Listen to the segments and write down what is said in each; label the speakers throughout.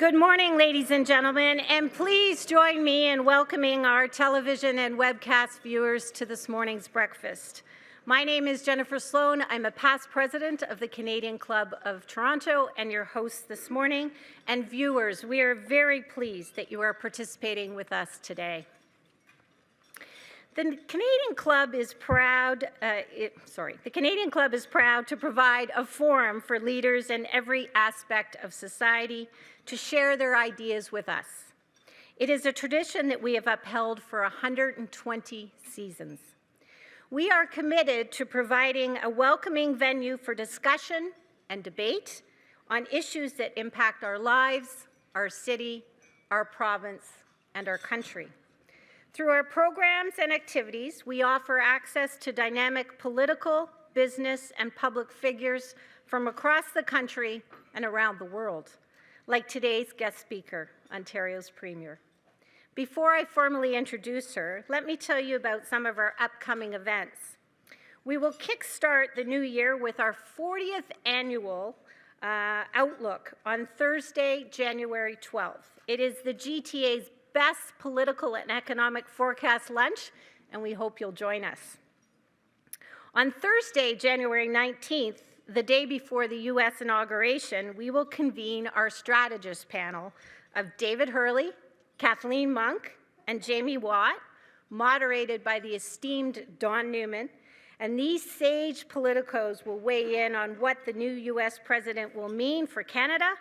Speaker 1: Good morning, ladies and gentlemen, and please join me in welcoming our television and webcast viewers to this morning's breakfast. My name is Jennifer Sloan. I'm a past president of the Canadian Club of Toronto and your host this morning. And viewers, we are very pleased that you are participating with us today. The Canadian Club is proud to provide a forum for leaders in every aspect of society to share their ideas with us. It is a tradition that we have upheld for 120 seasons. We are committed to providing a welcoming venue for discussion and debate on issues that impact our lives, our city, our province, and our country. Through our programs and activities, we offer access to dynamic political, business, and public figures from across the country and around the world, like today's guest speaker, Ontario's Premier. Before I formally introduce her, let me tell you about some of our upcoming events. We will kickstart the new year with our 40th annual Outlook on Thursday, January 12th. It is the GTA's best political and economic forecast lunch, and we hope you'll join us. On Thursday, January 19th, the day before the U.S. inauguration, we will convene our strategist panel of David Hurley, Kathleen Monk, and Jamie Watt, moderated by the esteemed Don Newman. And these sage politicos will weigh in on what the new U.S. president will mean for Canada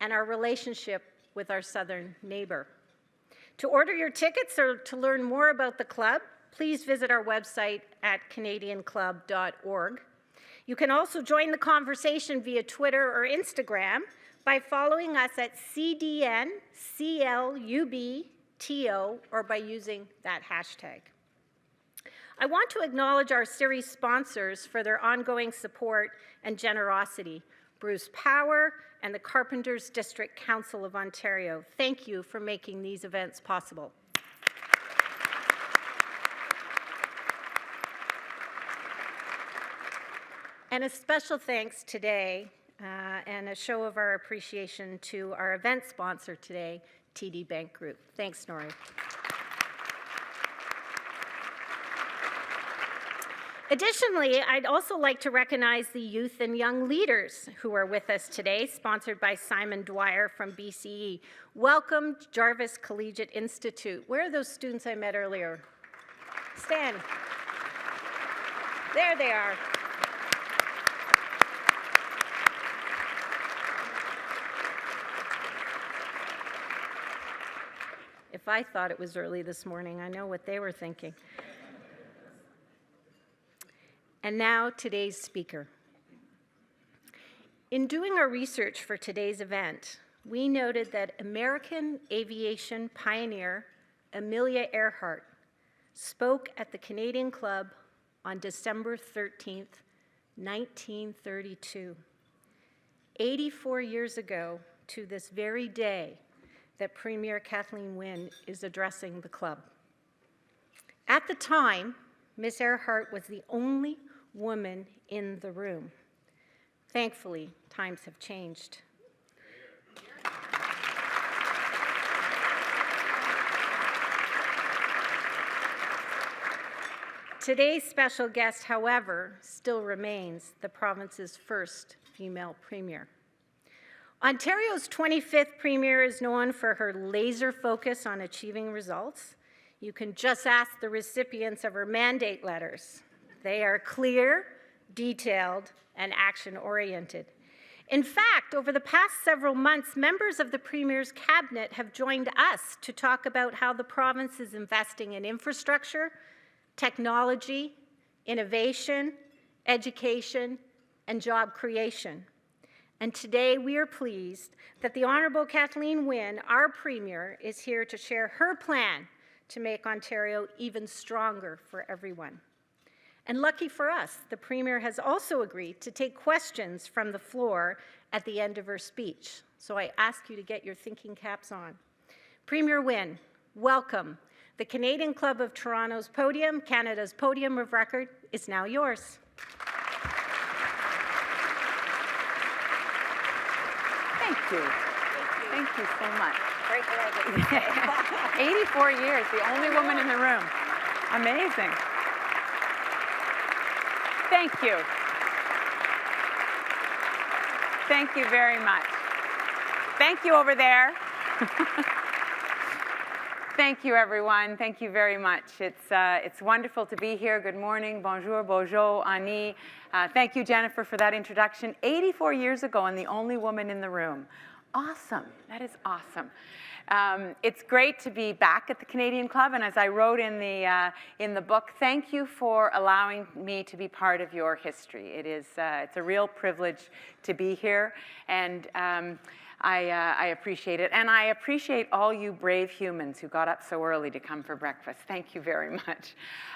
Speaker 1: and our relationship with our southern neighbor. To order your tickets or to learn more about the club, please visit our website at canadianclub.org. You can also join the conversation via Twitter or Instagram by following us at CDNCLUBTO or by using that hashtag. I want to acknowledge our series sponsors for their ongoing support and generosity. Bruce Power and the Carpenters District Council of Ontario. Thank you for making these events possible. And a special thanks today and a show of our appreciation to our event sponsor today, TD Bank Group. Thanks, Nori. Additionally, I'd also like to recognize the youth and young leaders who are with us today, sponsored by Simon Dwyer from BCE. Welcome, Jarvis Collegiate Institute. Where are those students I met earlier? Stand. There they are. If I thought it was early this morning, I know what they were thinking. And now, today's speaker. In doing our research for today's event, we noted that American aviation pioneer Amelia Earhart spoke at the Canadian Club on December 13th, 1932. 84 years ago to this very day that Premier Kathleen Wynne is addressing the club. At the time, Ms. Earhart was the only woman in the room. Thankfully, times have changed. Today's special guest, however, still remains the province's first female premier. Ontario's 25th premier is known for her laser focus on achieving results. You can just ask the recipients of her mandate letters. They are clear, detailed, and action-oriented. In fact, over the past several months, members of the Premier's cabinet have joined us to talk about how the province is investing in infrastructure, technology, innovation, education, and job creation. And today we are pleased that the Honourable Kathleen Wynne, our Premier, is here to share her plan to make Ontario even stronger for everyone. And lucky for us, the Premier has also agreed to take questions from the floor at the end of her speech. So I ask you to get your thinking caps on. Premier Wynne, welcome. The Canadian Club of Toronto's podium, Canada's podium of record, is now yours.
Speaker 2: Thank you. Thank you. Thank you so much.
Speaker 1: Great graduate.
Speaker 2: 84 years, the only woman in the room. Amazing. Thank you. Thank you very much. Thank you over there. Thank you, everyone. Thank you very much. It's wonderful to be here. Good morning. Bonjour, bonjour, Annie. Thank you, Jennifer, for that introduction. 84 years ago, and the only woman in the room. Awesome. That is awesome. It's great to be back at the Canadian Club, and as I wrote in the book, thank you for allowing me to be part of your history. It's a real privilege to be here, and I appreciate it. And I appreciate all you brave humans who got up so early to come for breakfast. Thank you very much.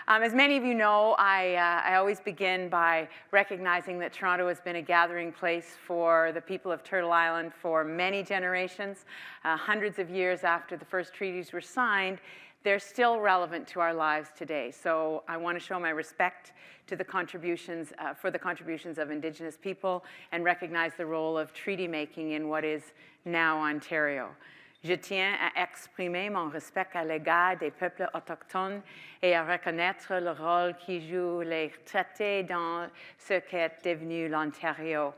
Speaker 2: As many of you know, I always begin by recognizing that Toronto has been a gathering place for the people of Turtle Island for many generations. Hundreds of years after the first treaties were signed, they're still relevant to our lives today. So I want to show my respect to the contributions, for the contributions of Indigenous people and recognize the role of treaty making in what is now Ontario. Je tiens à exprimer mon respect à l'égard des peuples autochtones et à reconnaître le rôle qu'ils jouent les traités dans ce qu'est devenu l'Ontario.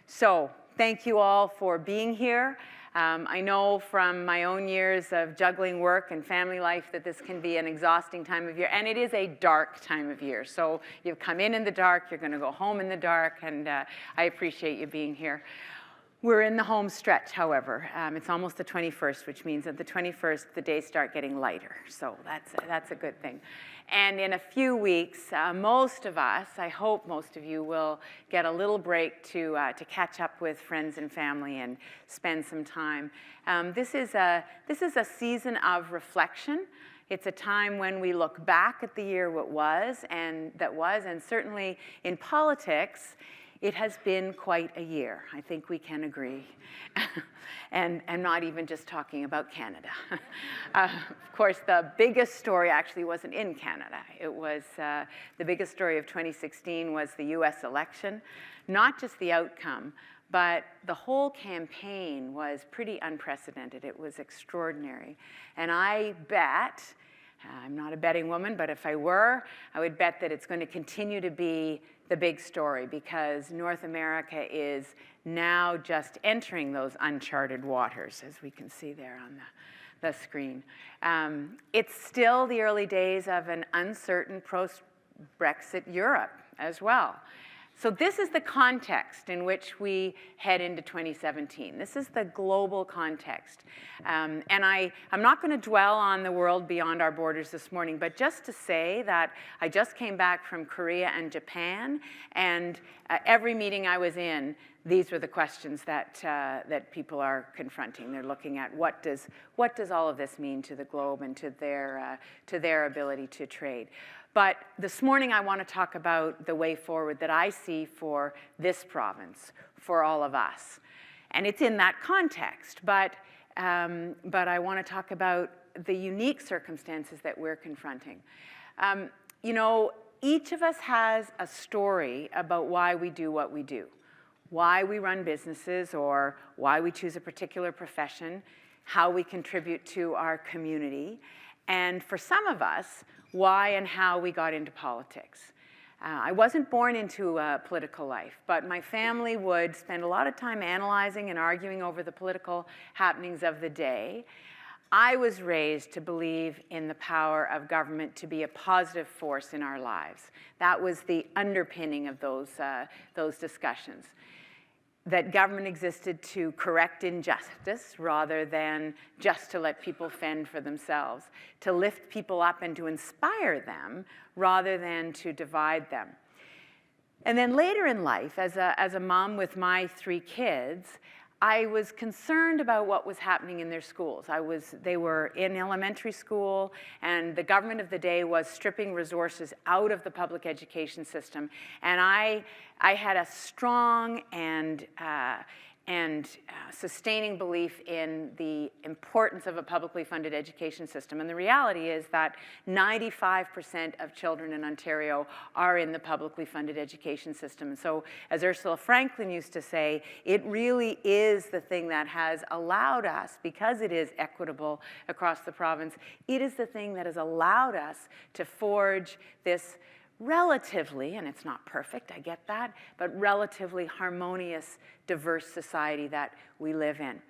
Speaker 2: So, thank you all for being here. I know from my own years of juggling work and family life that this can be an exhausting time of year, and it is a dark time of year. So you've come in the dark, you're going to go home in the dark, and I appreciate you being here. We're in the home stretch, however. It's almost the 21st, which means that the 21st, the days start getting lighter. So that's a good thing. And in a few weeks, most of us, I hope most of you, will get a little break to catch up with friends and family and spend some time. This is a season of reflection. It's a time when we look back at the year that was, and certainly in politics, it has been quite a year. I think we can agree. and not even just talking about Canada. Of course, the biggest story actually wasn't in Canada. It was, the biggest story of 2016 was the US election. Not just the outcome, but the whole campaign was pretty unprecedented. It was extraordinary. And I bet, I'm not a betting woman, but if I were, I would bet that it's going to continue to be the big story because North America is now just entering those uncharted waters, as we can see there on the screen. It's still the early days of an uncertain post-Brexit Europe as well. So this is the context in which we head into 2017. This is the global context. And I'm not going to dwell on the world beyond our borders this morning, but just to say that I just came back from Korea and Japan, and every meeting I was in, these were the questions that people are confronting. They're looking at what does all of this mean to the globe and to their ability to trade. But this morning I want to talk about the way forward that I see for this province, for all of us. And it's in that context, but I want to talk about the unique circumstances that we're confronting. You know, each of us has a story about why we do what we do, why we run businesses or why we choose a particular profession, how we contribute to our community, and for some of us, why and how we got into politics. I wasn't born into a political life, but my family would spend a lot of time analyzing and arguing over the political happenings of the day. I was raised to believe in the power of government to be a positive force in our lives. That was the underpinning of those discussions. That government existed to correct injustice rather than just to let people fend for themselves, to lift people up and to inspire them rather than to divide them. And then later in life, as a mom with my 3 kids, I was concerned about what was happening in their schools. They were in elementary school, and the government of the day was stripping resources out of the public education system. And I had a strong and and sustaining belief in the importance of a publicly funded education system. And the reality is that 95% of children in Ontario are in the publicly funded education system. And so, as Ursula Franklin used to say, it really is the thing that has allowed us, because it is equitable across the province, it is the thing that has allowed us to forge this relatively, and it's not perfect, I get that, but relatively harmonious, diverse society that we live in.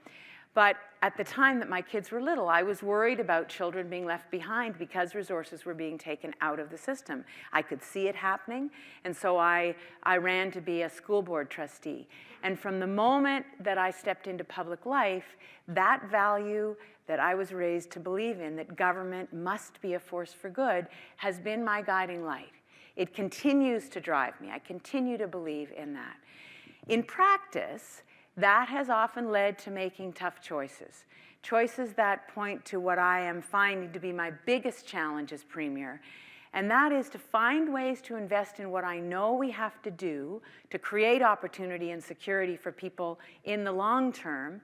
Speaker 2: But at the time that my kids were little, I was worried about children being left behind because resources were being taken out of the system. I could see it happening, and so I ran to be a school board trustee. And from the moment that I stepped into public life, that value that I was raised to believe in, that government must be a force for good, has been my guiding light. It continues to drive me. I continue to believe in that. In practice, that has often led to making tough choices. Choices that point to what I am finding to be my biggest challenge as Premier, and that is to find ways to invest in what I know we have to do to create opportunity and security for people in the long term,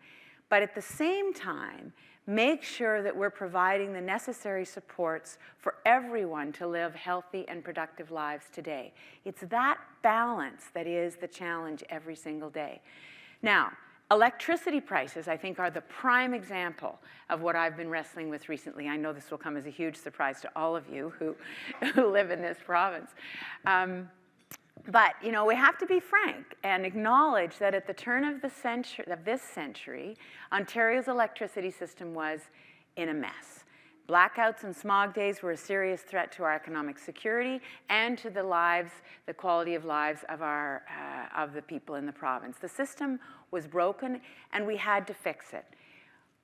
Speaker 2: but at the same time, make sure that we're providing the necessary supports for everyone to live healthy and productive lives today. It's that balance that is the challenge every single day. Now, electricity prices, I think, are the prime example of what I've been wrestling with recently. I know this will come as a huge surprise to all of you who live in this province. But, you know, we have to be frank and acknowledge that at the turn of this century, Ontario's electricity system was in a mess. Blackouts and smog days were a serious threat to our economic security and to the lives, the quality of lives of the people in the province. The system was broken, and we had to fix it.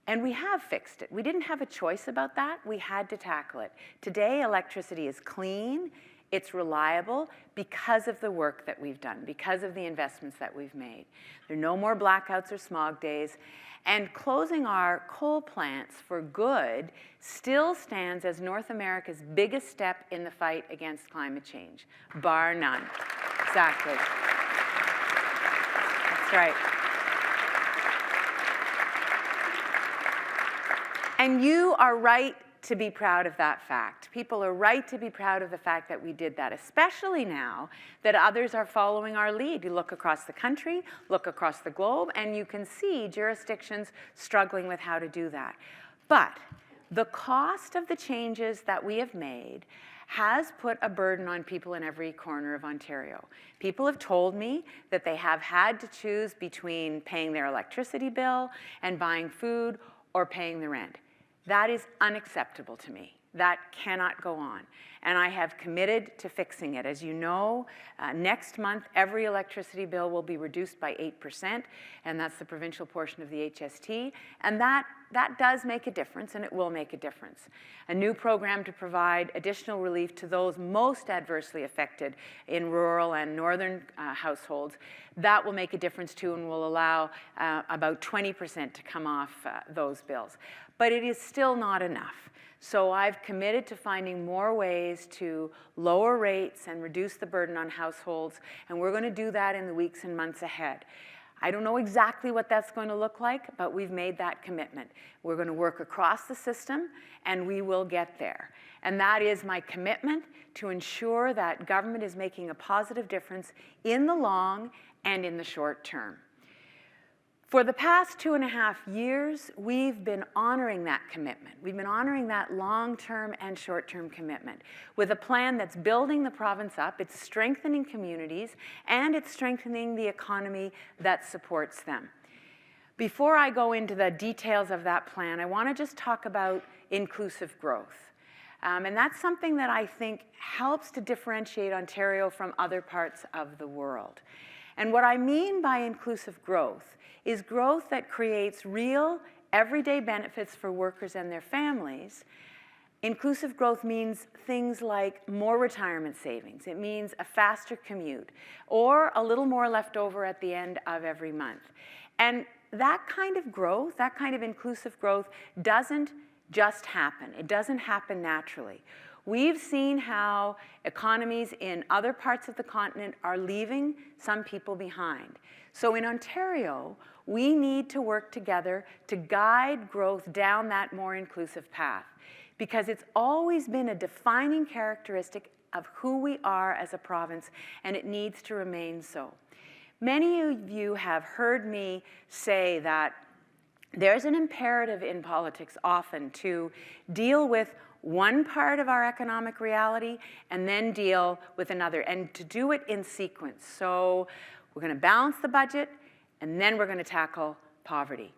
Speaker 2: And we have fixed it. We didn't have a choice about that. We had to tackle it. Today, electricity is clean. It's reliable because of the work that we've done, because of the investments that we've made. There are no more blackouts or smog days. And closing our coal plants for good still stands as North America's biggest step in the fight against climate change, bar none. Exactly. That's right. And you are right to be proud of that fact. People are right to be proud of the fact that we did that, especially now that others are following our lead. You look across the country, look across the globe, and you can see jurisdictions struggling with how to do that. But the cost of the changes that we have made has put a burden on people in every corner of Ontario. People have told me that they have had to choose between paying their electricity bill and buying food or paying the rent. That is unacceptable to me. That cannot go on. And I have committed to fixing it. As you know, next month, every electricity bill will be reduced by 8%, and that's the provincial portion of the HST. And that does make a difference, and it will make a difference. A new program to provide additional relief to those most adversely affected in rural and northern households, that will make a difference too, and will allow about 20% to come off those bills. But it is still not enough. So I've committed to finding more ways to lower rates and reduce the burden on households, and we're going to do that in the weeks and months ahead. I don't know exactly what that's going to look like, but we've made that commitment. We're going to work across the system, and we will get there. And that is my commitment to ensure that government is making a positive difference in the long and in the short term. For the past 2.5 years, we've been honoring that commitment. We've been honoring that long-term and short-term commitment with a plan that's building the province up, it's strengthening communities, and it's strengthening the economy that supports them. Before I go into the details of that plan, I want to just talk about inclusive growth. And that's something that I think helps to differentiate Ontario from other parts of the world. And what I mean by inclusive growth is growth that creates real, everyday benefits for workers and their families. Inclusive growth means things like more retirement savings. It means a faster commute, or a little more left over at the end of every month. And that kind of growth, that kind of inclusive growth, doesn't just happen. It doesn't happen naturally. We've seen how economies in other parts of the continent are leaving some people behind. So in Ontario, we need to work together to guide growth down that more inclusive path, because it's always been a defining characteristic of who we are as a province, and it needs to remain so. Many of you have heard me say that there's an imperative in politics often to deal with one part of our economic reality and then deal with another, and to do it in sequence. So we're going to balance the budget, and then we're going to tackle poverty.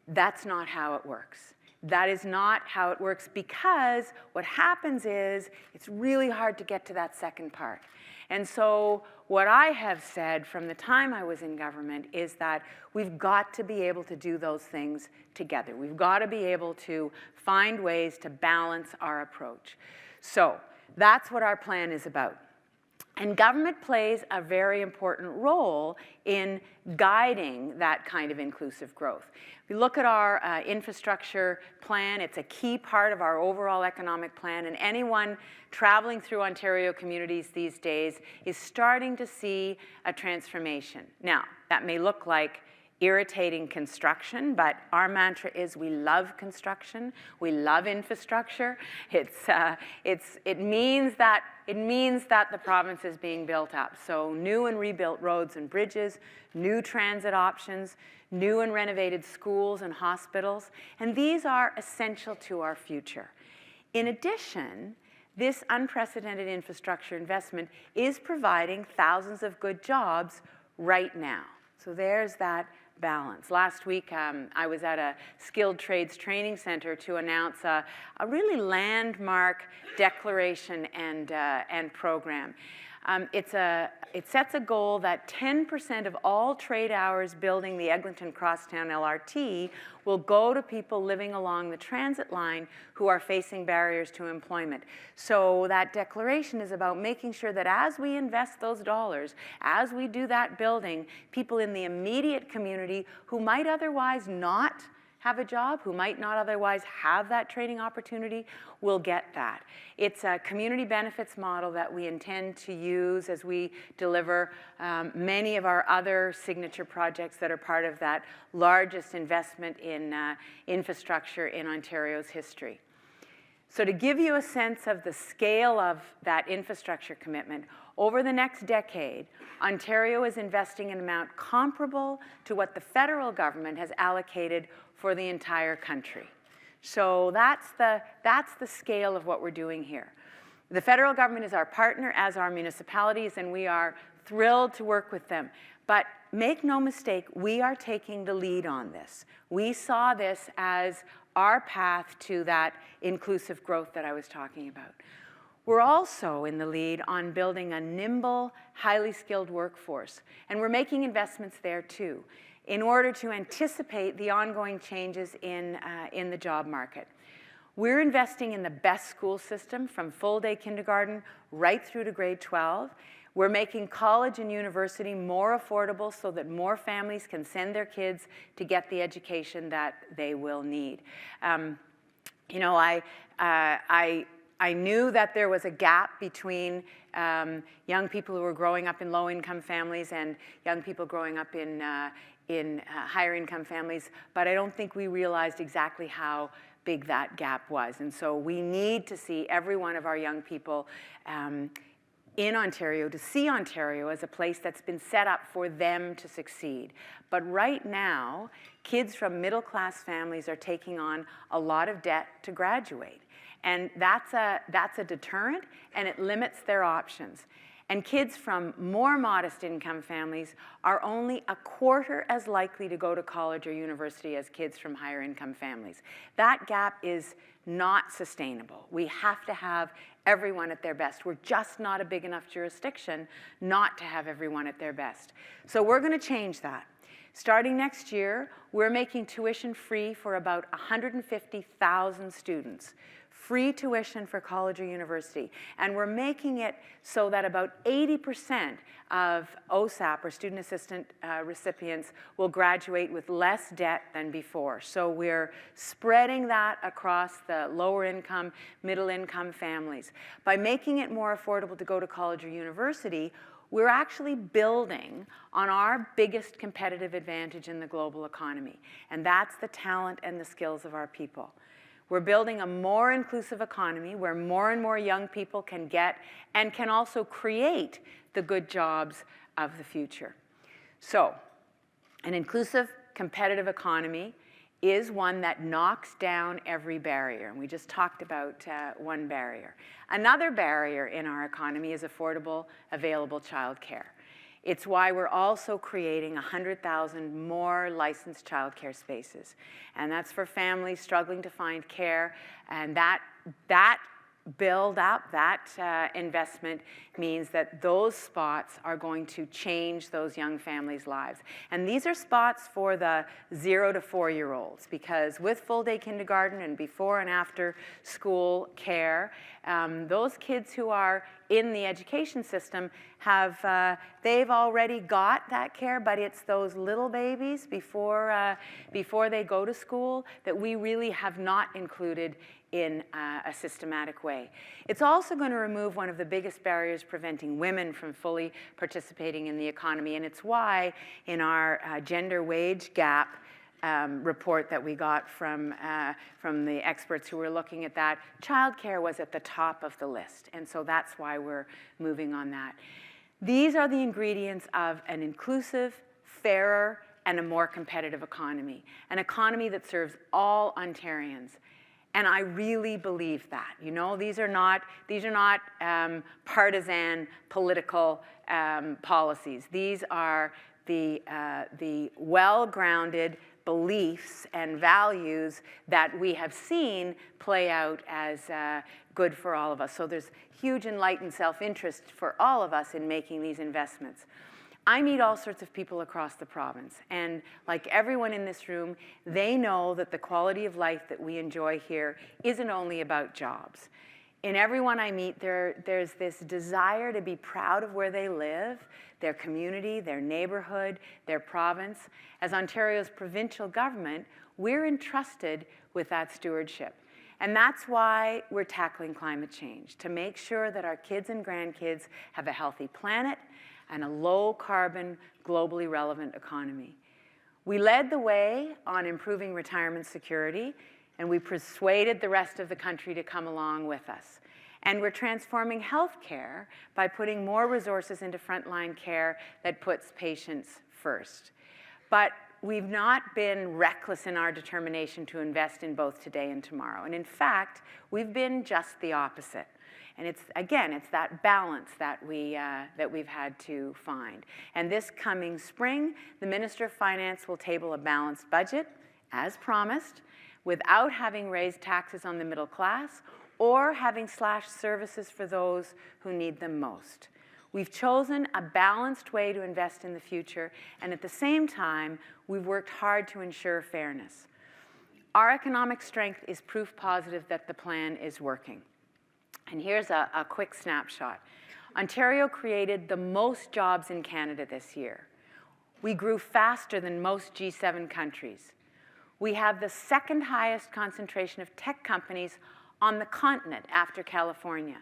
Speaker 2: That's not how it works. That is not how it works, because what happens is it's really hard to get to that second part. And so what I have said from the time I was in government is that we've got to be able to do those things together. We've got to be able to find ways to balance our approach. So that's what our plan is about. And government plays a very important role in guiding that kind of inclusive growth. If you look at our infrastructure plan, it's a key part of our overall economic plan, and anyone traveling through Ontario communities these days is starting to see a transformation. Now, that may look like irritating construction, but our mantra is we love construction, we love infrastructure. It means that the province is being built up. So new and rebuilt roads and bridges, new transit options, new and renovated schools and hospitals, and these are essential to our future. In addition, this unprecedented infrastructure investment is providing thousands of good jobs right now. So there's that balance. Last week, I was at a skilled trades training center to announce a really landmark declaration and program. It sets a goal that 10% of all trade hours building the Eglinton Crosstown LRT will go to people living along the transit line who are facing barriers to employment. So that declaration is about making sure that as we invest those dollars, as we do that building, people in the immediate community who might otherwise not have a job, who might not otherwise have that training opportunity, will get that. It's a community benefits model that we intend to use as we deliver many of our other signature projects that are part of that largest investment in infrastructure in Ontario's history. So to give you a sense of the scale of that infrastructure commitment, over the next decade, Ontario is investing an amount comparable to what the federal government has allocated for the entire country. So that's the scale of what we're doing here. The federal government is our partner, as are municipalities, and we are thrilled to work with them. But make no mistake, we are taking the lead on this. We saw this as our path to that inclusive growth that I was talking about. We're also in the lead on building a nimble, highly skilled workforce, and we're making investments there too, in order to anticipate the ongoing changes in the job market. We're investing in the best school system from full-day kindergarten right through to grade 12. We're making college and university more affordable so that more families can send their kids to get the education that they will need. You know, I knew that there was a gap between young people who were growing up in low-income families and young people growing up in higher income families, but I don't think we realized exactly how big that gap was. And so we need to see every one of our young people in Ontario, to see Ontario as a place that's been set up for them to succeed. But right now, kids from middle-class families are taking on a lot of debt to graduate. And that's a deterrent, and it limits their options. And kids from more modest income families are only a quarter as likely to go to college or university as kids from higher income families. That gap is not sustainable. We have to have everyone at their best. We're just not a big enough jurisdiction not to have everyone at their best. So we're going to change that. Starting next year, we're making tuition free for about 150,000 students. Free tuition for college or university. And we're making it so that about 80% of OSAP, or student assistant recipients, will graduate with less debt than before. So we're spreading that across the lower income, middle income families. By making it more affordable to go to college or university, we're actually building on our biggest competitive advantage in the global economy, and that's the talent and the skills of our people. We're building a more inclusive economy where more and more young people can get and can also create the good jobs of the future. So, an inclusive, competitive economy is one that knocks down every barrier. And we just talked about one barrier. Another barrier in our economy is affordable, available childcare. It's why we're also creating 100,000 more licensed childcare spaces. And that's for families struggling to find care. And that build up, that investment means that those spots are going to change those young families' lives. And these are spots for the 0 to 4-year-olds, because with full-day kindergarten and before and after school care, those kids who are in the education system they've already got that care, but it's those little babies before they go to school that we really have not included in a systematic way. It's also going to remove one of the biggest barriers preventing women from fully participating in the economy, and it's why in our gender wage gap report that we got from the experts who were looking at that, childcare was at the top of the list, and so that's why we're moving on that. These are the ingredients of an inclusive, fairer, and a more competitive economy, an economy that serves all Ontarians. And I really believe that. You know, these are not partisan political policies. These are the well-grounded beliefs and values that we have seen play out as good for all of us. So there's huge enlightened self-interest for all of us in making these investments. I meet all sorts of people across the province, and like everyone in this room, they know that the quality of life that we enjoy here isn't only about jobs. In everyone I meet, there's this desire to be proud of where they live, their community, their neighborhood, their province. As Ontario's provincial government, we're entrusted with that stewardship. And that's why we're tackling climate change, to make sure that our kids and grandkids have a healthy planet and a low-carbon, globally relevant economy. We led the way on improving retirement security, and we persuaded the rest of the country to come along with us. And we're transforming healthcare by putting more resources into frontline care that puts patients first. But we've not been reckless in our determination to invest in both today and tomorrow. And in fact, we've been just the opposite. And it's that balance that we've had to find. And this coming spring, the Minister of Finance will table a balanced budget, as promised, without having raised taxes on the middle class or having slashed services for those who need them most. We've chosen a balanced way to invest in the future, and at the same time, we've worked hard to ensure fairness. Our economic strength is proof positive that the plan is working. And here's a quick snapshot. Ontario created the most jobs in Canada this year. We grew faster than most G7 countries. We have the second highest concentration of tech companies on the continent after California.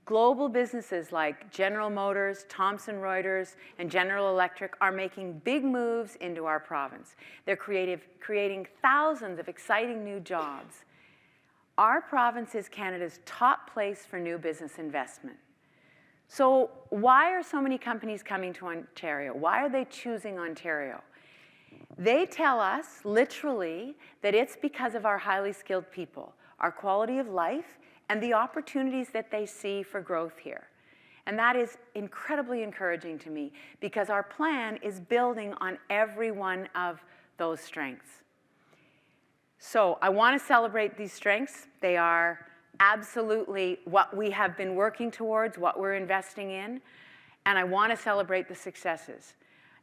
Speaker 2: Global businesses like General Motors, Thomson Reuters, and General Electric are making big moves into our province. They're creating thousands of exciting new jobs. Our province is Canada's top place for new business investment. So why are so many companies coming to Ontario? Why are they choosing Ontario? They tell us, literally, that it's because of our highly skilled people, our quality of life, and the opportunities that they see for growth here. And that is incredibly encouraging to me, because our plan is building on every one of those strengths. So I want to celebrate these strengths. They are absolutely what we have been working towards, what we're investing in, and I want to celebrate the successes.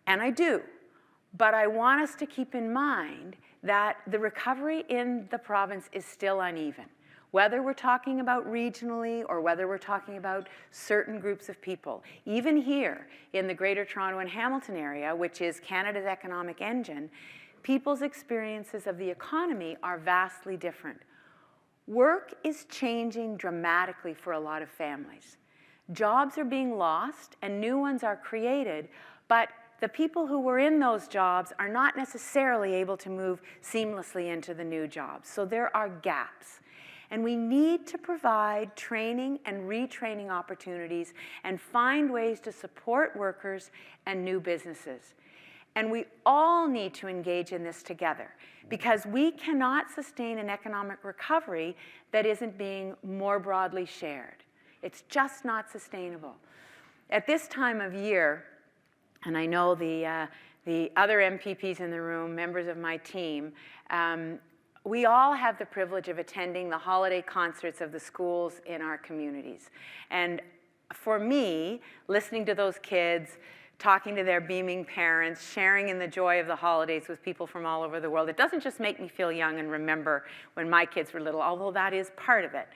Speaker 2: And I do. But I want us to keep in mind that the recovery in the province is still uneven. Whether we're talking about regionally or whether we're talking about certain groups of people. Even here in the Greater Toronto and Hamilton area, which is Canada's economic engine, people's experiences of the economy are vastly different. Work is changing dramatically for a lot of families. Jobs are being lost and new ones are created, but the people who were in those jobs are not necessarily able to move seamlessly into the new jobs. So there are gaps. And we need to provide training and retraining opportunities and find ways to support workers and new businesses. And we all need to engage in this together because we cannot sustain an economic recovery that isn't being more broadly shared. It's just not sustainable. At this time of year, and I know the other MPPs in the room, members of my team, we all have the privilege of attending the holiday concerts of the schools in our communities. And for me, listening to those kids, talking to their beaming parents, sharing in the joy of the holidays with people from all over the world, it doesn't just make me feel young and remember when my kids were little, although that is part of it.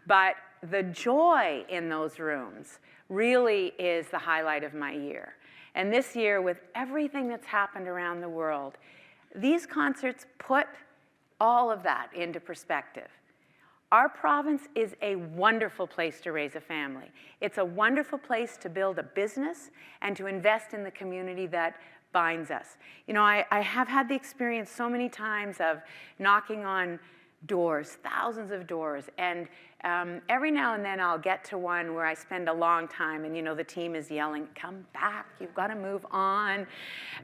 Speaker 2: But the joy in those rooms really is the highlight of my year. And this year, with everything that's happened around the world, these concerts put all of that into perspective. Our province is a wonderful place to raise a family. It's a wonderful place to build a business and to invest in the community that binds us. You know, I have had the experience so many times of knocking on doors, thousands of doors, and every now and then I'll get to one where I spend a long time and, you know, the team is yelling, come back, you've got to move on.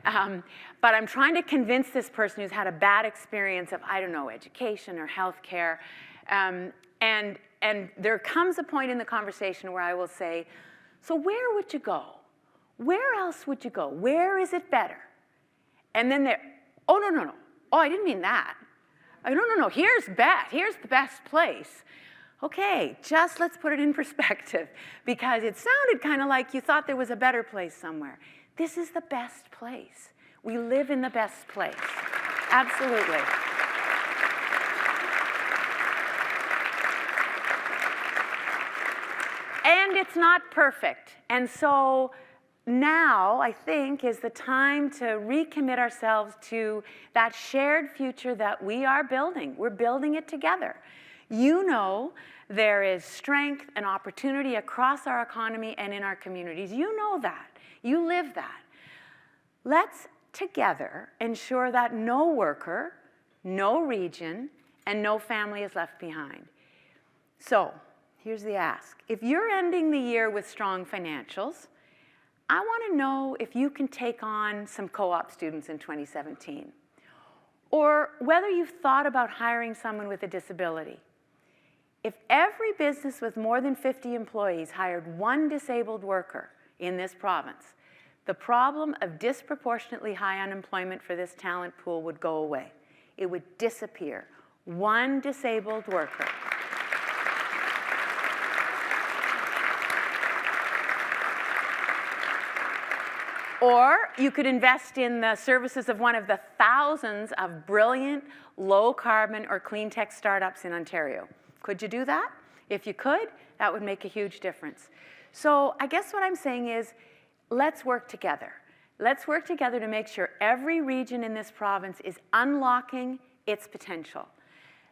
Speaker 2: But I'm trying to convince this person who's had a bad experience of, I don't know, education or healthcare. And there comes a point in the conversation where I will say, so where would you go? Where else would you go? Where is it better? And then they're, oh, no. Oh, I didn't mean that. No, here's the best place. Okay, just let's put it in perspective because it sounded kind of like you thought there was a better place somewhere. This is the best place. We live in the best place. Absolutely. And it's not perfect. And so now, I think, is the time to recommit ourselves to that shared future that we are building. We're building it together. You know there is strength and opportunity across our economy and in our communities. You know that. You live that. Let's together ensure that no worker, no region, and no family is left behind. So, here's the ask. If you're ending the year with strong financials, I want to know if you can take on some co-op students in 2017, or whether you've thought about hiring someone with a disability. If every business with more than 50 employees hired one disabled worker in this province, the problem of disproportionately high unemployment for this talent pool would go away. It would disappear. One disabled worker. Or you could invest in the services of one of the thousands of brilliant, low-carbon or clean tech startups in Ontario. Could you do that? If you could, that would make a huge difference. So I guess what I'm saying is, let's work together. Let's work together to make sure every region in this province is unlocking its potential.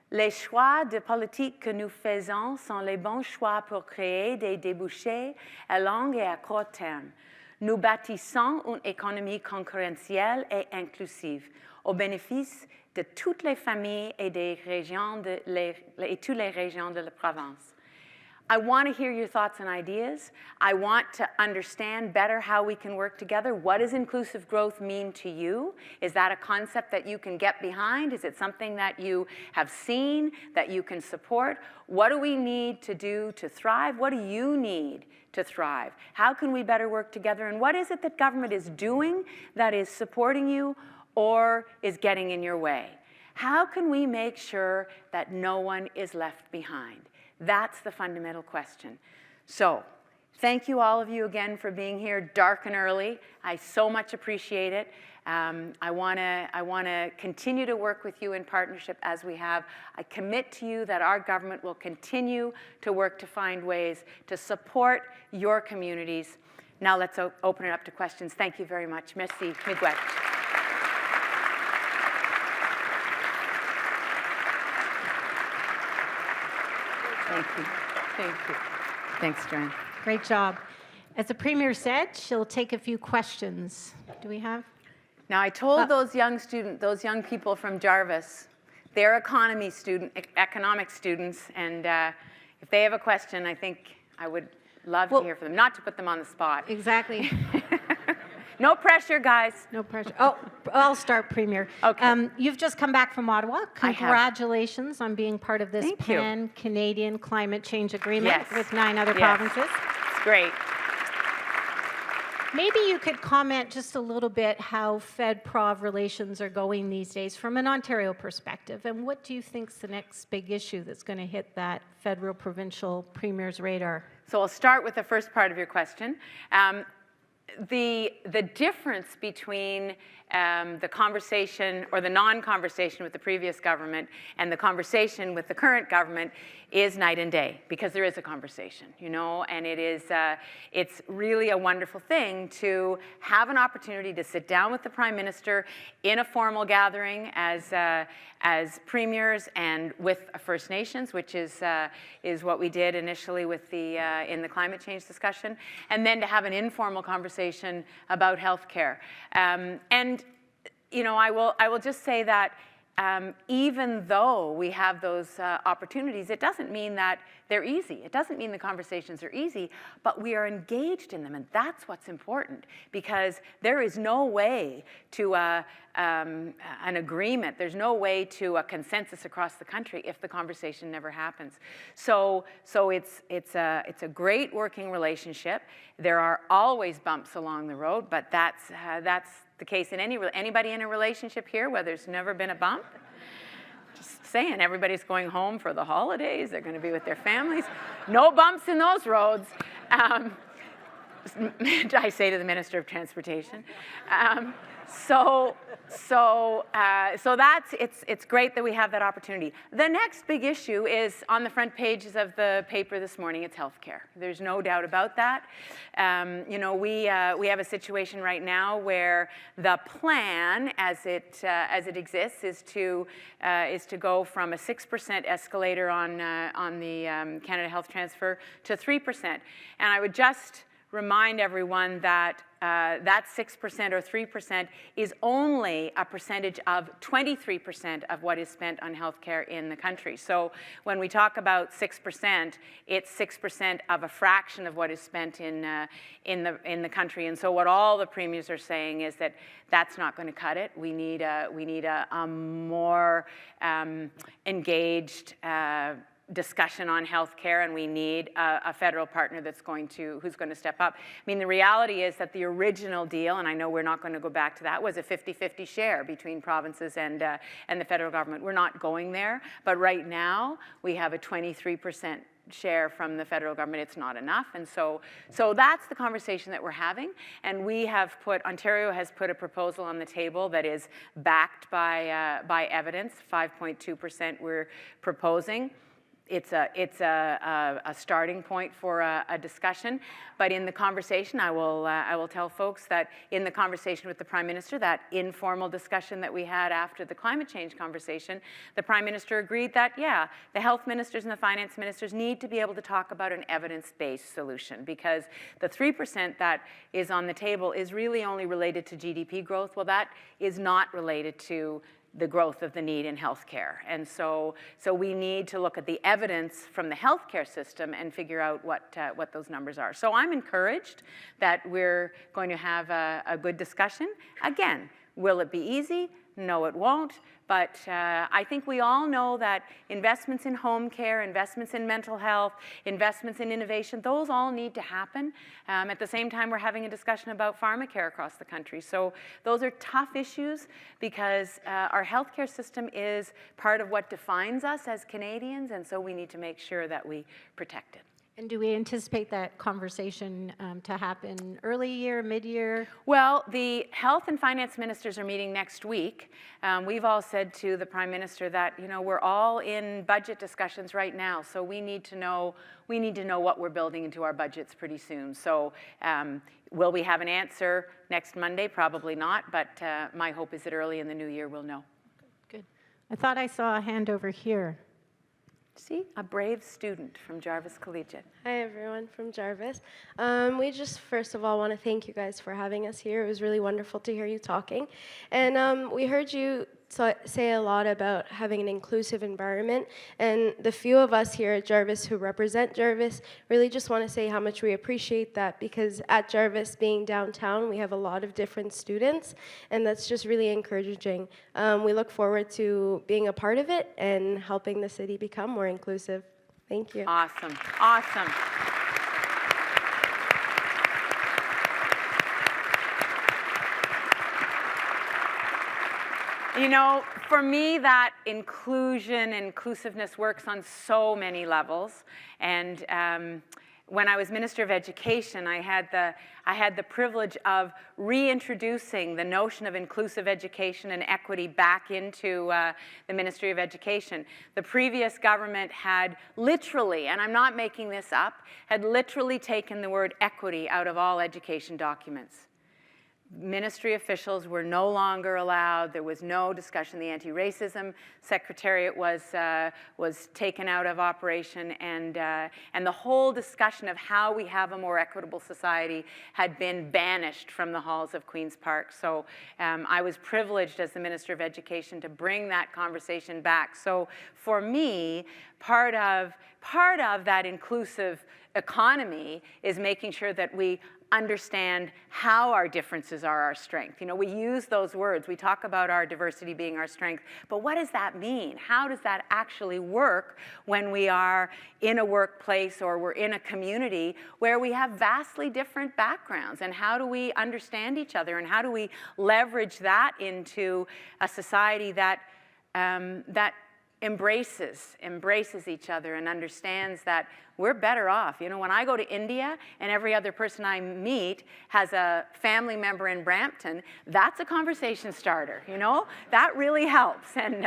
Speaker 2: Les choix de politique que nous faisons sont les bons choix pour créer des débouchés à long et à court terme. Nous bâtissons une économie concurrentielle et inclusive au bénéfice de toutes les familles et des régions et toutes les régions de la province. I want to hear your thoughts and ideas. I want to understand better how we can work together. What does inclusive growth mean to you? Is that a concept that you can get behind? Is it something that you have seen, that you can support? What do we need to do to thrive? What do you need to thrive? How can we better work together? And what is it that government is doing that is supporting you or is getting in your way? How can we make sure that no one is left behind? That's the fundamental question. So, thank you all of you again for being here dark and early. I so much appreciate it. I want to continue to work with you in partnership as we have. I commit to you that our government will continue to work to find ways to support your communities. Now let's open it up to questions. Thank you very much. Merci. Miigwech. Thank you. Thank you. Thanks, Joanne.
Speaker 1: Great job. As the Premier said, she'll take a few questions. Do we have?
Speaker 2: Now, I told those young people from Jarvis, they're economics students, and if they have a question, I think I would love to hear from them, not to put them on the spot.
Speaker 1: Exactly.
Speaker 2: No pressure, guys.
Speaker 1: No pressure. Oh, I'll start, Premier.
Speaker 2: Okay.
Speaker 1: You've just come back from Ottawa.
Speaker 2: I have.
Speaker 1: Congratulations on being part of this
Speaker 2: Thank you.
Speaker 1: pan-Canadian climate change agreement
Speaker 2: Yes.
Speaker 1: with 9 other
Speaker 2: Yes.
Speaker 1: provinces.
Speaker 2: It's great.
Speaker 1: Maybe you could comment just a little bit how Fed-Prov relations are going these days from an Ontario perspective, and what do you think is the next big issue that's going to hit that federal provincial premier's radar?
Speaker 2: So I'll start with the first part of your question. The difference between the conversation or the non-conversation with the previous government and the conversation with the current government is night and day, because there is a conversation, you know, and it's really a wonderful thing to have an opportunity to sit down with the Prime Minister in a formal gathering as premiers and with First Nations, which is what we did initially with in the climate change discussion, and then to have an informal conversation about healthcare. And you know, I will just say that even though we have those opportunities, it doesn't mean that they're easy. It doesn't mean the conversations are easy, but we are engaged in them, and that's what's important, because there is no way to an agreement, there's no way to a consensus across the country if the conversation never happens. So it's a great working relationship. There are always bumps along the road, but that's the case in anybody in a relationship here where there's never been a bump. Just saying, everybody's going home for the holidays. They're going to be with their families. No bumps in those roads. I say to the Minister of Transportation. So it's great that we have that opportunity. The next big issue is on the front pages of the paper this morning. It's healthcare. There's no doubt about that. You know, we have a situation right now where the plan, as it exists, is to go from a 6% escalator on the Canada Health Transfer to 3%. And I would just remind everyone that that 6% or 3% is only a percentage of 23% of what is spent on healthcare in the country. So when we talk about 6%, it's 6% of a fraction of what is spent in the country. And so what all the premiers are saying is that that's not going to cut it. We need a more engaged discussion on healthcare, and we need a federal partner who's going to step up. I mean, the reality is that the original deal, and I know we're not going to go back to that, was a 50-50 share between provinces and the federal government. We're not going there, but right now we have a 23% share from the federal government. It's not enough, and so that's the conversation that we're having. And Ontario has put a proposal on the table that is backed by evidence. 5.2% we're proposing. It's a starting point for a discussion, but in the conversation, I will tell folks that in the conversation with the Prime Minister, that informal discussion that we had after the climate change conversation, the Prime Minister agreed that, yeah, the health ministers and the finance ministers need to be able to talk about an evidence-based solution, because the 3% that is on the table is really only related to GDP growth. Well, that is not related to the growth of the need in healthcare. And so we need to look at the evidence from the healthcare system and figure out what those numbers are. So I'm encouraged that we're going to have a good discussion. Again, will it be easy? No, it won't. But I think we all know that investments in home care, investments in mental health, investments in innovation, those all need to happen. At the same time, we're having a discussion about pharmacare across the country. So those are tough issues, because our healthcare system is part of what defines us as Canadians, and so we need to make sure that we protect it.
Speaker 1: And do we anticipate that conversation to happen early year, mid-year?
Speaker 2: Well, the health and finance ministers are meeting next week. We've all said to the Prime Minister that, you know, we're all in budget discussions right now, so we need to know what we're building into our budgets pretty soon. So will we have an answer next Monday? Probably not, but my hope is that early in the new year we'll know.
Speaker 1: Good. I thought I saw a hand over here.
Speaker 2: See, a brave student from Jarvis Collegiate.
Speaker 3: Hi, everyone from Jarvis. We just, first of all, want to thank you guys for having us here. It was really wonderful to hear you talking. And we heard you say a lot about having an inclusive environment. And the few of us here at Jarvis who represent Jarvis really just want to say how much we appreciate that, because at Jarvis, being downtown, we have a lot of different students, and that's just really encouraging. We look forward to being a part of it and helping the city become more inclusive. Thank you.
Speaker 2: Awesome. Awesome. You know, for me, that inclusiveness works on so many levels. And when I was Minister of Education, I had the privilege of reintroducing the notion of inclusive education and equity back into the Ministry of Education. The previous government had literally, and I'm not making this up, had literally taken the word equity out of all education documents. Ministry officials were no longer allowed. There was no discussion. The anti-racism secretariat was taken out of operation, and the whole discussion of how we have a more equitable society had been banished from the halls of Queen's Park. So I was privileged as the Minister of Education to bring that conversation back. So for me, part of that inclusive economy is making sure that we understand how our differences are our strength. You know, we use those words. We talk about our diversity being our strength, but what does that mean? How does that actually work when we are in a workplace or we're in a community where we have vastly different backgrounds? And how do we understand each other? And how do we leverage that into a society that embraces each other and understands that we're better off. You know, when I go to India and every other person I meet has a family member in Brampton, that's a conversation starter, you know? That really helps. And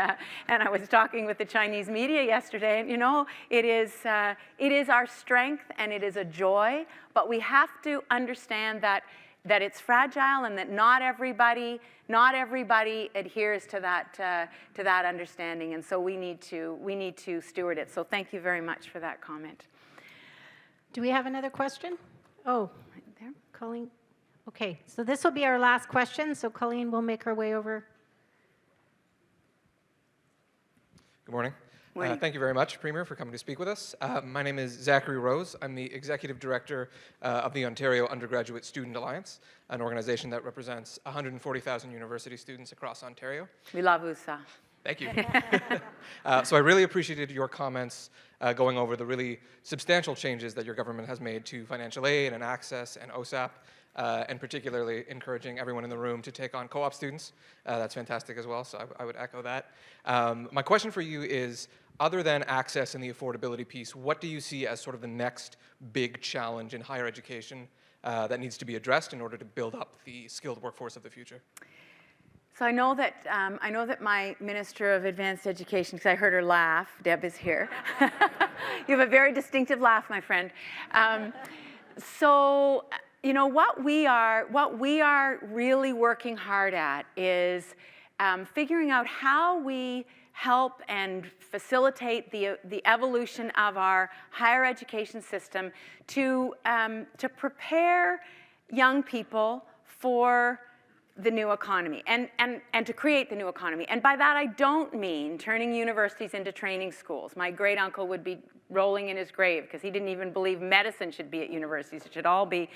Speaker 2: I was talking with the Chinese media yesterday, and you know, it is our strength and it is a joy, but we have to understand that it's fragile and that not everybody adheres to that understanding, and so we need to steward it. So thank you very much for that comment.
Speaker 1: Do we have another question? Oh, right there, Colleen. Okay, so this will be our last question. So Colleen will make her way over.
Speaker 4: Good morning.
Speaker 2: Morning.
Speaker 4: Thank you very much, Premier, for coming to speak with us. My name is Zachary Rose. I'm the Executive Director of the Ontario Undergraduate Student Alliance, an organization that represents 140,000 university students across Ontario.
Speaker 2: We love USA.
Speaker 4: Thank you. So I really appreciated your comments going over the really substantial changes that your government has made to financial aid and access and OSAP, and particularly encouraging everyone in the room to take on co-op students. That's fantastic as well, so I would echo that. My question for you is, other than access and the affordability piece, what do you see as sort of the next big challenge in higher education that needs to be addressed in order to build up the skilled workforce of the future?
Speaker 2: So I know that my Minister of Advanced Education, because I heard her laugh, Deb is here. You have a very distinctive laugh, my friend. So, you know, what we are really working hard at is figuring out how we help and facilitate the evolution of our higher education system to prepare young people for the new economy and to create the new economy. And by that I don't mean turning universities into training schools. My great uncle would be rolling in his grave because he didn't even believe medicine should be at universities. It should all be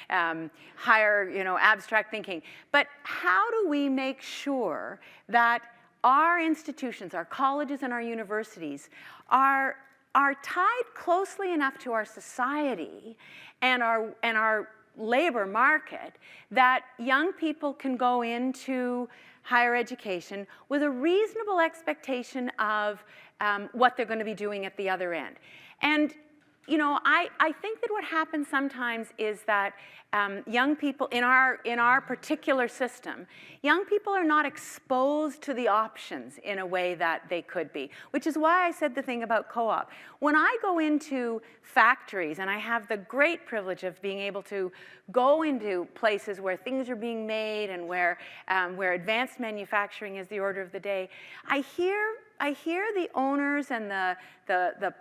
Speaker 2: higher, you know, abstract thinking. But how do we make sure that our institutions, our colleges and our universities are tied closely enough to our society and our labor market that young people can go into higher education with a reasonable expectation of what they're going to be doing at the other end. And you know, I think that what happens sometimes is that young people in our particular system, young people are not exposed to the options in a way that they could be, which is why I said the thing about co-op. When I go into factories, and I have the great privilege of being able to go into places where things are being made and where advanced manufacturing is the order of the day, I hear the owners and the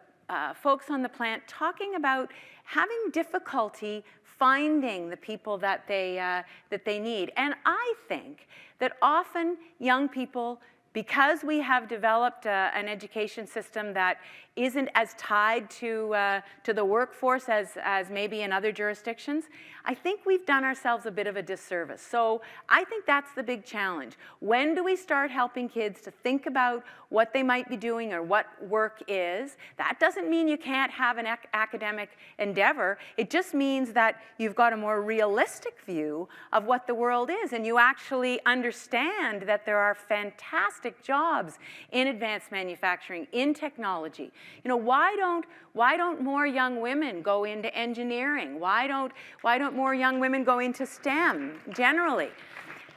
Speaker 2: folks on the plant talking about having difficulty finding the people that they need. And I think that often young people, because we have developed an education system that isn't as tied to the workforce as maybe in other jurisdictions, I think we've done ourselves a bit of a disservice. So I think that's the big challenge. When do we start helping kids to think about what they might be doing or what work is? That doesn't mean you can't have an academic endeavor. It just means that you've got a more realistic view of what the world is, and you actually understand that there are fantastic jobs in advanced manufacturing, in technology. You know, why don't more young women go into engineering? Why don't more young women go into STEM generally?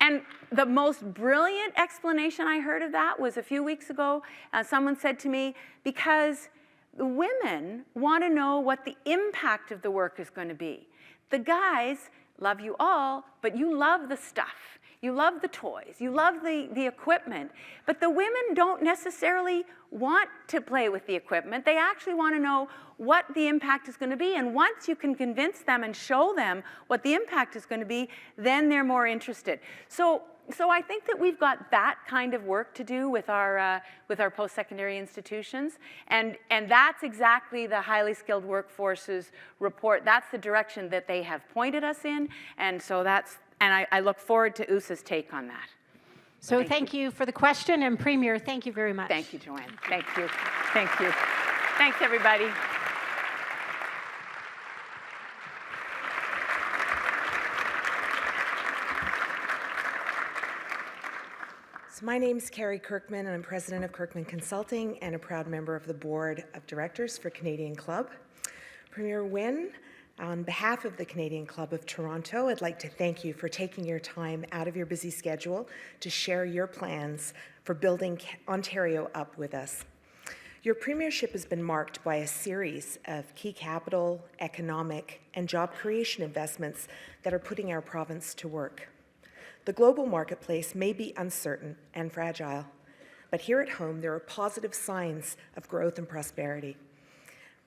Speaker 2: And the most brilliant explanation I heard of that was a few weeks ago. Someone said to me, because the women want to know what the impact of the work is going to be. The guys love you all, but you love the stuff. You love the toys, you love the equipment, but the women don't necessarily want to play with the equipment. They actually want to know what the impact is going to be, and once you can convince them and show them what the impact is going to be, then they're more interested. So I think that we've got that kind of work to do with our post-secondary institutions, and that's exactly the Highly Skilled Workforces report. That's the direction that they have pointed us in, and so and I look forward to USA's take on that.
Speaker 1: So thank you for the question, and Premier, thank you very much.
Speaker 2: Thank you, Joanne. Thank you. Thank you. Thanks, everybody.
Speaker 5: So my name is Carrie Kirkman, and I'm president of Kirkman Consulting and a proud member of the board of directors for Canadian Club. Premier Wynne, on behalf of the Canadian Club of Toronto, I'd like to thank you for taking your time out of your busy schedule to share your plans for building Ontario up with us. Your premiership has been marked by a series of key capital, economic, and job creation investments that are putting our province to work. The global marketplace may be uncertain and fragile, but here at home there are positive signs of growth and prosperity.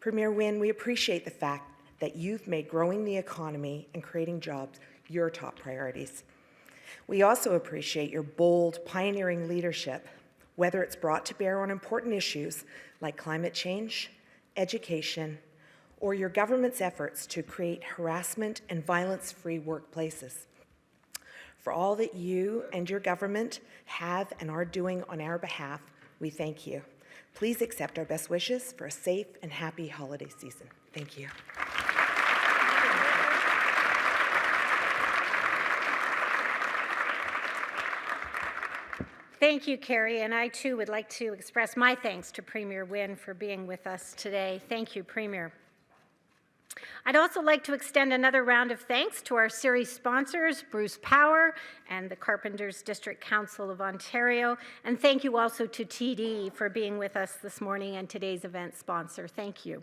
Speaker 5: Premier Wynne, we appreciate the fact that you've made growing the economy and creating jobs your top priorities. We also appreciate your bold, pioneering leadership, whether it's brought to bear on important issues like climate change, education, or your government's efforts to create harassment and violence-free workplaces. For all that you and your government have and are doing on our behalf, we thank you. Please accept our best wishes for a safe and happy holiday season. Thank you.
Speaker 1: Thank you, Carrie, and I too would like to express my thanks to Premier Wynne for being with us today. Thank you, Premier. I'd also like to extend another round of thanks to our series sponsors, Bruce Power and the Carpenters District Council of Ontario, and thank you also to TD for being with us this morning and today's event sponsor. Thank you.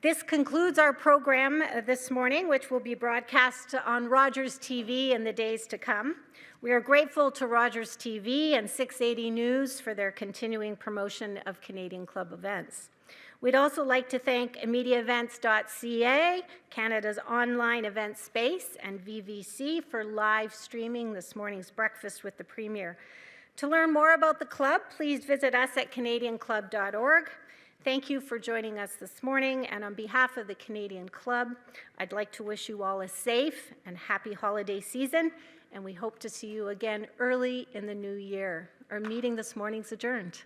Speaker 1: This concludes our program this morning, which will be broadcast on Rogers TV in the days to come. We are grateful to Rogers TV and 680 News for their continuing promotion of Canadian Club events. We'd also like to thank MediaEvents.ca, Canada's online event space, and VVC for live streaming this morning's breakfast with the Premier. To learn more about the club, please visit us at canadianclub.org. Thank you for joining us this morning, and on behalf of the Canadian Club, I'd like to wish you all a safe and happy holiday season, and we hope to see you again early in the new year. Our meeting this morning is adjourned.